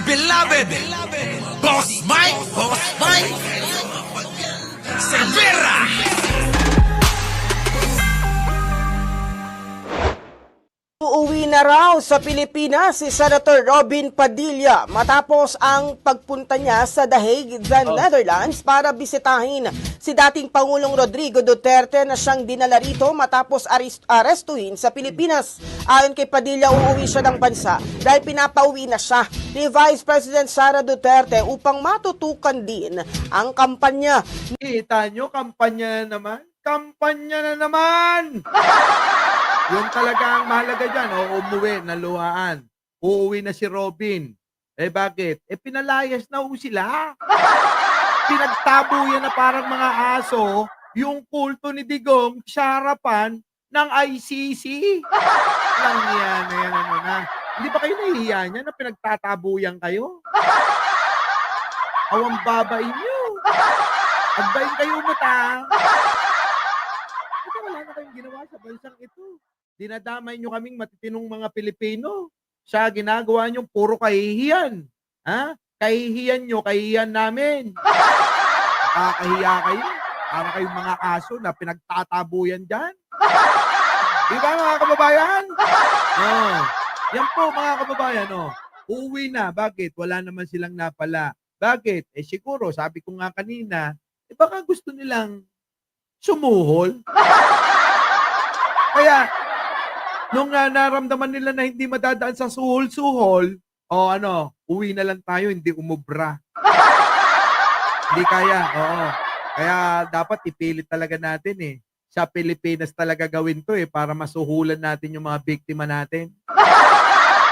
beloved Boss Mike Cervera. Uuwi na raw sa Pilipinas si Senator Robin Padilla matapos ang pagpunta niya sa The Hague, Netherlands para bisitahin si dating Pangulong Rodrigo Duterte na siyang dinala rito matapos arestuhin sa Pilipinas. Ayon kay Padilla, uuwi siya ng bansa dahil pinapauwi na siya ni Vice President Sara Duterte upang matutukan din ang kampanya. Kita nyo, kampanya na naman. Kampanya na naman! Yung talaga ang mahalaga dyan, umuwi, naluhaan. Uuwi na si Robin. Eh bakit? Eh pinalayas na sila. Pinagtabuyan na parang mga aso yung kulto ni Digong sa harapan ng ICC. Lang yan, ano na. Hindi ba kayo nahihiya niya na pinagtatabuyan kayo? Awang babain nyo. Agbayin kayo mata. Ito wala na kayong ginawa sa bansang ito. Dinadamay nyo kaming matitinong mga Pilipino. Sa ginagawa nyo, puro kahihiyan. Ha? Kahihiyan nyo, kahihiyan namin. Nakakahiya kayo. Para kayong mga aso na pinagtatabuyan dyan. Di ba mga kababayan? Yan po mga kababayan. Uuwi na. Bakit? Wala naman silang napala. Bakit? Eh siguro, sabi ko nga kanina, baka gusto nilang sumuhol. Kaya, nung naramdaman nila na hindi madadaan sa suhol-suhol, uwi na lang tayo, hindi umubra. Hindi kaya, oo. Kaya dapat ipilit talaga natin Sa Pilipinas talaga gawin to para masuhulan natin yung mga biktima natin.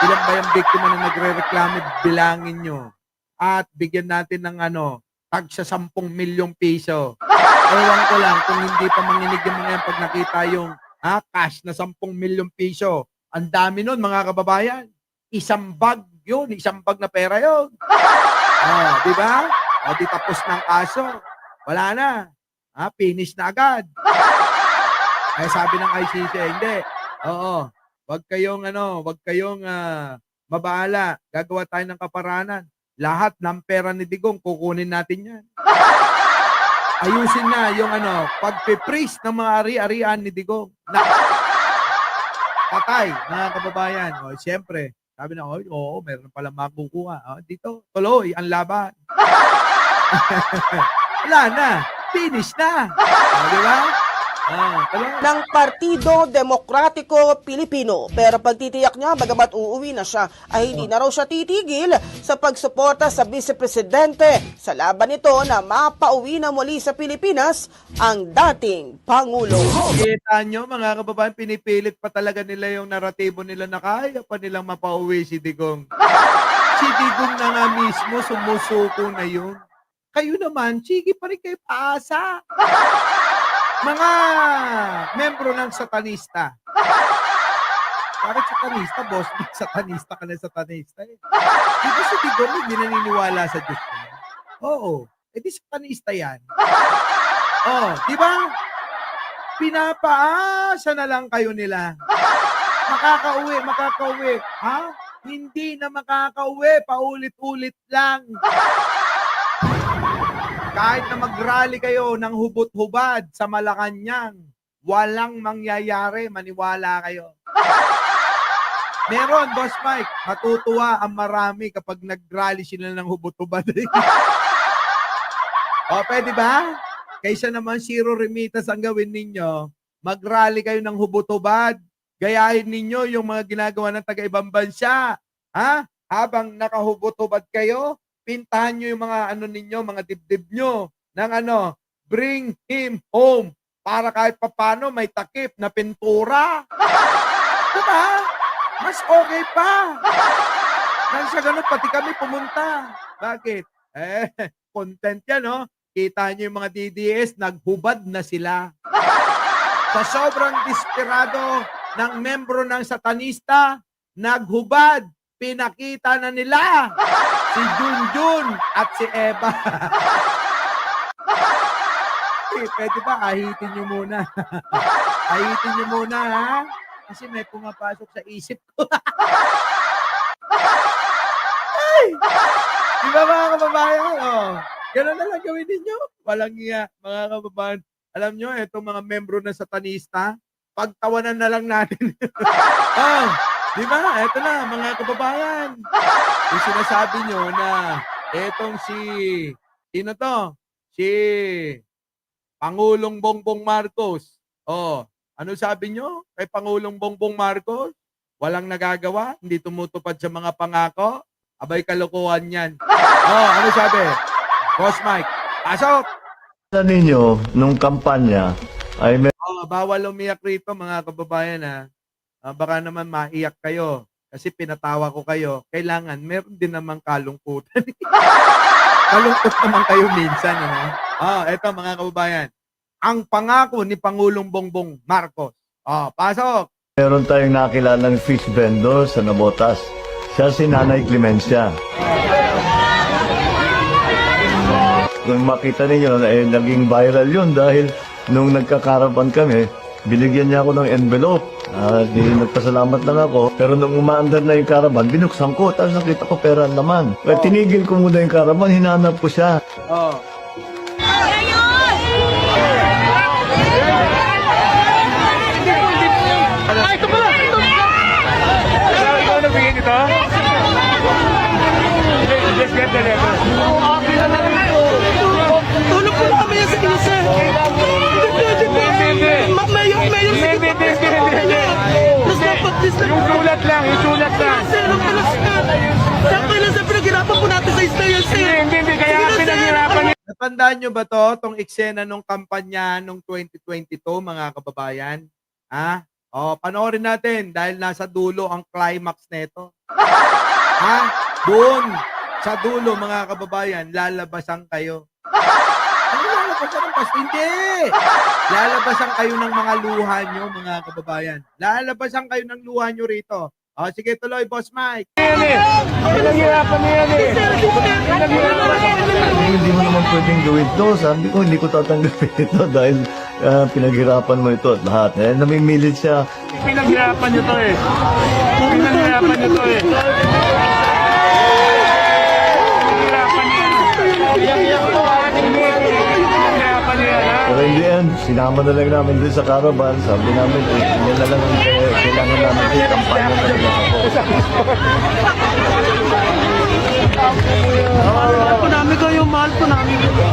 Ilan ba yung biktima na nagre-reklamo, bilangin nyo. At bigyan natin ng tag sa 10 milyong piso. Ewan ko lang kung hindi pa manginig yung mga yan pag nakita yung cash na 10 milyong piso. Ang dami nun, mga kababayan. Isang bag yun, isang bag na pera yun. Di ba? Di tapos ng kaso. Wala na. Finish na agad. Ay sabi ng ICC, hindi. Oo. Wag kayong mabahala. Gagawa tayo ng kaparanan. Lahat ng pera ni Digong, kukunin natin yan. Ayusin na yung pagpipraise ng mga ari-arian ni Digong. Patay, mga kababayan. Siyempre, sabi na, meron pala makukuha. Dito, tuloy ang laban. Wala na. Finish na. Di ba? Ng Partido Demokratiko Pilipino. Pero pagtitiyak niya, bagamat uuwi na siya, ay hindi na raw siya titigil sa pagsuporta sa Vice-Presidente sa laban nito na mapauwi na muli sa Pilipinas ang dating Pangulo. Kita nyo, mga kababayan, pinipilit pa talaga nila yung naratibo nila na kaya pa nilang mapauwi si Digong. Si Digong na nga mismo, sumusuko na yun. Kayo naman, sige pa rin kayo paasa. Mga membro ng satanista. Bakit satanista, boss? Satanista ka na satanista Di ba si Digong hindi naniniwala sa Diyos niya? Oo. Di satanista yan. Di ba? Pinapaasa na lang kayo nila. Makakauwi. Hindi na makakauwi. Paulit-ulit lang. Kahit na mag-rally kayo ng hubot-hubad sa Malacanang, walang mangyayari, maniwala kayo. Meron, Boss Mike, matutuwa ang marami kapag nag-rally sila ng hubot-hubad. Pwede ba? Kaysa naman zero remittance ang gawin ninyo, mag-rally kayo ng hubot-hubad, gayahin ninyo yung mga ginagawa ng taga-ibang bansa. Habang nakahubot-hubad kayo, pintahan nyo yung mga ninyo, mga dibdib nyo ng bring him home para kahit papano may takip na pintura. Diba? Mas okay pa. Nang sa ganun, pati kami pumunta. Bakit? Content yan, Kita nyo yung mga DDS, naghubad na sila. Sa sobrang desperado ng membro ng satanista, naghubad. Pinakita na nila si Junjun at si Eva. Pwede ba ahitin nyo muna? Ahitin nyo muna, ha? Kasi may pumapasok sa isip ko. Ay! Di ba mga kababayan? Oh, ganun na lang gawin ninyo. Walang iya, mga kababayan. Alam nyo, itong mga membro ng satanista, pagtawanan na lang natin. Oh, di ba? Ito na, mga kababayan. Yung sinasabi nyo na etong sino to? Si Pangulong Bongbong Marcos. Oh, ano sabi nyo kay Pangulong Bongbong Marcos? Walang nagagawa, hindi tumutupad sa mga pangako. Abay, kalokohan yan. Oh, ano sabi? Boss Mike, pasok! Sa ninyo, nung kampanya, ay may Oh, bawal umiyak rito mga kababayan ha. Baka naman maiyak kayo kasi pinatawa ko kayo. Kailangan meron din namang kalungkutan. Kalungkot naman kayo minsan. Ano? Eto mga kababayan. Ang pangako ni Pangulong Bongbong Marcos. Pasok! meron tayong nakilalang fish vendor sa Nabotas. Siya si Nanay Clemencia. Kung makita ninyo, naging viral yun dahil nung nagkakarapan kami, binigyan niya ako ng envelope. Di nagpasalamat lang ako. Pero nung umaandar na yung caravan, binuksan ko. Tapos nakita ko pera naman. Kaya tinigil ko muna yung caravan, hinanap ko siya. Oh. Ikaw nagbigay nito? Just get the letter. Tulog ko na kami yan sa inyo, sir. Mayor, Tapos dapat this na. Yung sulat lang. Sir, ang pala, sir. Sakto lang, sir, pinaghirapan po natin sa isla sir. Hindi, kaya nga pinaghirapan niya. Natandaan nyo ba to, tong eksena nung kampanya nung 2022, mga kababayan? Panoorin natin dahil nasa dulo ang climax nito. Doon, sa dulo, mga kababayan, lalabasan kayo. Ano lalabasan ng pasto? Hindi! Lalabasan kayo ng mga luha nyo, mga kababayan. Lalabasan kayo ng luha nyo rito. Sige, tuloy, Boss Mike. Pinaghirapan niya yan eh. Hindi mo naman pwedeng gawin to. Sabi ko, hindi ko tatanggapin ito dahil pinaghirapan mo ito at lahat. Namimilit siya. Pinaghirapan niyo to eh. Pinaghirapan niyo to eh. Pinaghirapan niyo yan. Pinaghirapan niyo yan, ha? Pero in the end, sinama na lang namin din sa caravan. Sabi namin, yan na lang ang kailangan namin din. Kampanya na lang ako. Mahal po namin kayo, mahal po namin kayo.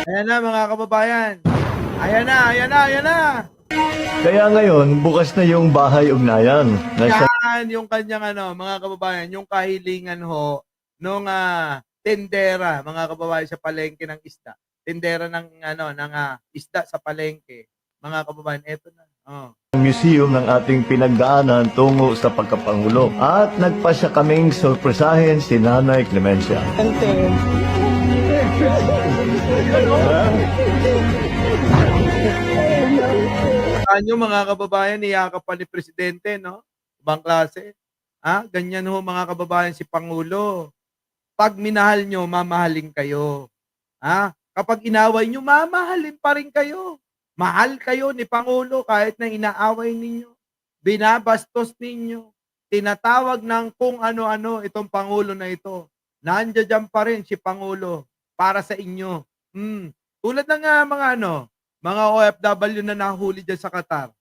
Ayan na, mga kababayan. Ayan na. Kaya ngayon, bukas na yung bahay ugnayan. Nasa Yan yung kanyang mga kababayan, yung kahilingan ho nung tendera, mga kababayan, sa palengke ng isda. Tendera ng isda sa palengke. Mga kababayan, eto na. museum ng ating pinagdaanan tungo sa pagkapangulo. At nagpasya kaming sorpresahin si Nanay Clemencia. Nyo, mga kababayan, niyakap pa ni Presidente, no? Ibang klase. Ganyan ho, mga kababayan, si Pangulo. Pag minahal nyo, mamahalin kayo. Kapag inaway nyo, mamahalin pa rin kayo. Mahal kayo ni Pangulo kahit na inaaway ninyo. Binabastos ninyo. Tinatawag ng kung ano-ano itong Pangulo na ito. Nandiyan pa rin si Pangulo para sa inyo. Tulad ng mga OFW na nahuli dyan sa Qatar.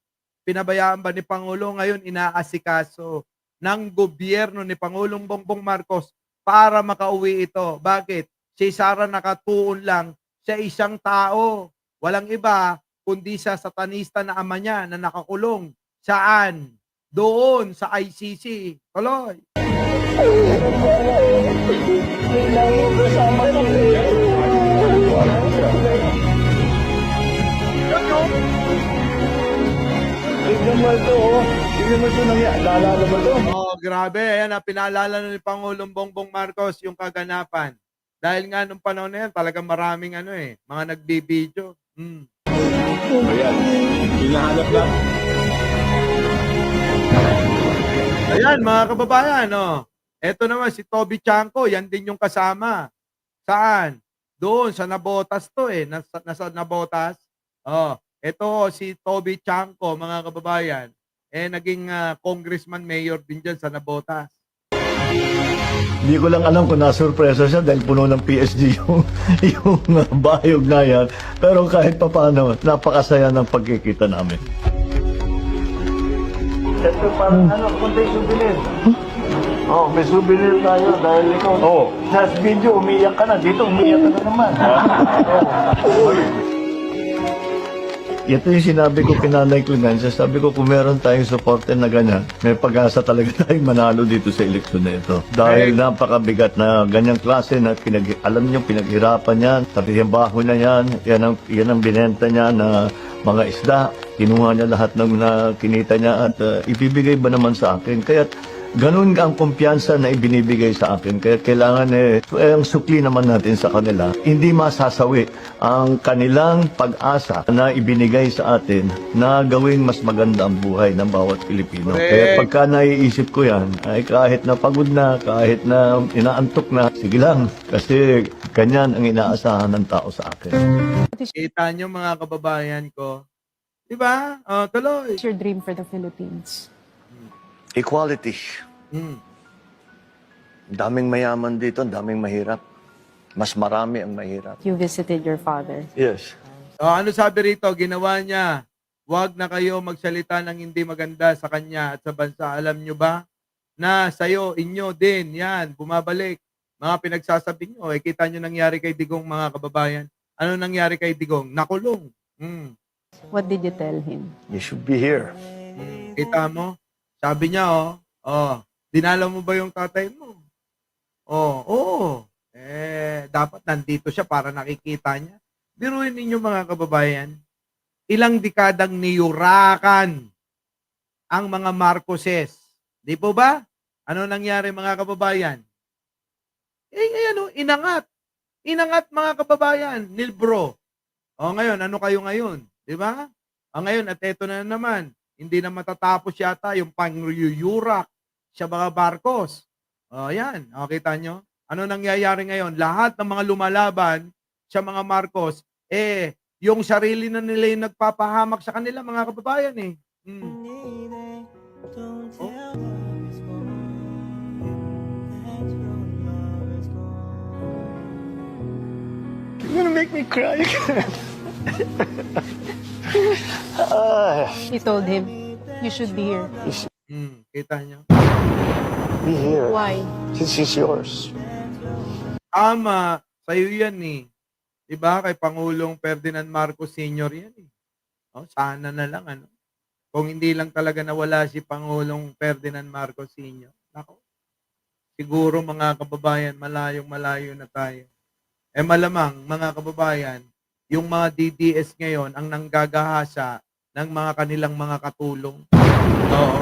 Pinabayaan ba ni Pangulo ngayon inaasikaso ng gobyerno ni Pangulong Bongbong Marcos para makauwi ito? Bakit? Si Sara nakatuon lang sa isang tao. Walang iba kundi sa satanista na ama niya na nakakulong. Saan? Doon sa ICC. Tuloy. Grabe. Ayan, pinaalala na ni Pangulong Bongbong Marcos yung kaganapan. Dahil nga nung panahon na yan, talagang maraming mga nagbibideo. Ayan, hinahanap lang. Ayan, mga kababayan, eto naman si Toby Chanko, yan din yung kasama. Saan? Doon, sa Nabotas to nasa Nabotas. Ito, si Toby Chanco, mga kababayan, naging congressman, mayor din dyan sa Navotas. Hindi ko lang alam kung nasurpresa siya dahil puno ng PSG yung bayog na yan. Pero kahit papano, napakasaya ng pagkikita namin. Ito parang konti souvenir. Oh, may souvenir tayo dahil ikaw. Oh, sa video umiyak ka na, dito umiyak ka na naman. Ito yung sinabi ko Nanay Clemencia, sabi ko kung meron tayong supporter na ganyan, may pag-asa talaga tayong manalo dito sa eleksyon na ito. Dahil napakabigat na ganyang klase na alam niyo pinaghirapan niyan, trabaho na yan ang binenta niya na mga isda, kinuha niya lahat ng kinita niya at ibibigay ba naman sa akin. Kaya ganun ang kumpiyansa na ibinibigay sa akin. Kaya kailangan ang sukli naman natin sa kanila. Hindi masasawi ang kanilang pag-asa na ibinigay sa atin na gawing mas maganda ang buhay ng bawat Pilipino. Correct. Kaya pagka naiisip ko yan, ay kahit na pagod na, kahit na inaantok na, sige lang. Kasi ganyan ang inaasahan ng tao sa akin. Kita nyo mga kababayan ko. Diba? Tuloy. What's your dream for the Philippines? Equality. Daming mayaman dito, daming mahirap. Mas marami ang mahirap. You visited your father. Yes. Ano sabi rito? Ginawa niya. Huwag na kayo magsalita ng hindi maganda sa kanya at sa bansa. Alam nyo ba na sa'yo, inyo din, yan, bumabalik. Mga pinagsasabi nyo, kita nyo nangyari kay Digong, mga kababayan. Ano nangyari kay Digong? Nakulong. What did you tell him? You should be here. Kita mo? Sabi niya, dinala mo ba yung tatay mo? Dapat nandito siya para nakikita niya. Biruin ninyo mga kababayan, ilang dekadang niyurakan ang mga Marcoses. Di po ba? Ano nangyari mga kababayan? Ngayon, inangat. Inangat mga kababayan, nilbro. Ngayon, ano kayo ngayon? Di ba? Ngayon, at eto na naman, hindi na matatapos yata yung pangyuyurak sa mga Marcos. Yan. Kita nyo? Ano nangyayari ngayon? Lahat ng mga lumalaban sa mga Marcos, yung sarili na nila yung nagpapahamak sa kanila, mga kababayan You're gonna make me cry. He told him, you should be here. Kita nyo? Be here. Why? This is yours. Tama. Sa'yo yan Diba? Kay Pangulong Ferdinand Marcos Sr. yan sana na lang Kung hindi lang talaga nawala si Pangulong Ferdinand Marcos Sr. Nako. Siguro mga kababayan, malayo na tayo. Malamang mga kababayan, yung mga DDS ngayon ang nanggagahasa ng mga kanilang mga katulong. Oo.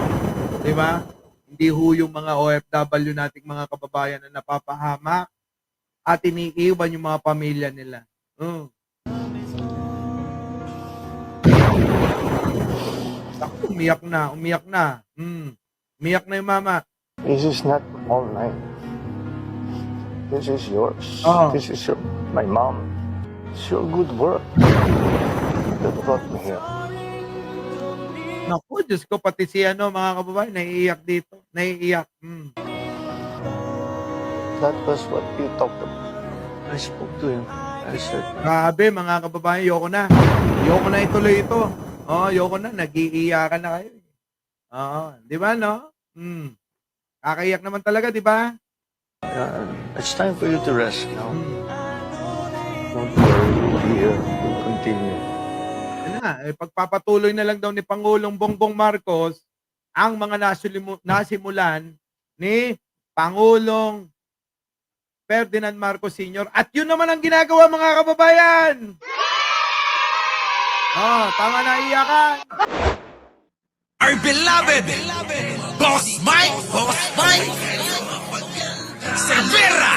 Diba? Hindi yung mga OFW nating mga kababayan na napapahamak at iniiwan yung mga pamilya nila. Umiyak na. Umiyak na yung mama. This is not all night. This is yours. This is my mom. It's your good work that brought me here. Naku, Diyos ko, pati si mga kababayan, naiiyak dito. Naiiyak. That was what we talked about. I spoke to him. I said, Grabe, mga kababayan, ayoko na. Ayoko na ituloy ito. Ayoko na, nag-iiyakan na kayo. Di ba, no? Kakaiyak naman talaga, di ba? it's time for you to rest now. Don't worry, we'll be here. We'll continue. Pagpapatuloy na lang daw ni Pangulong Bongbong Marcos ang mga nasimulan ni Pangulong Ferdinand Marcos Sr. At yun naman ang ginagawa, mga kababayan. Tama na iyakan. Our beloved Boss Mike Cervera.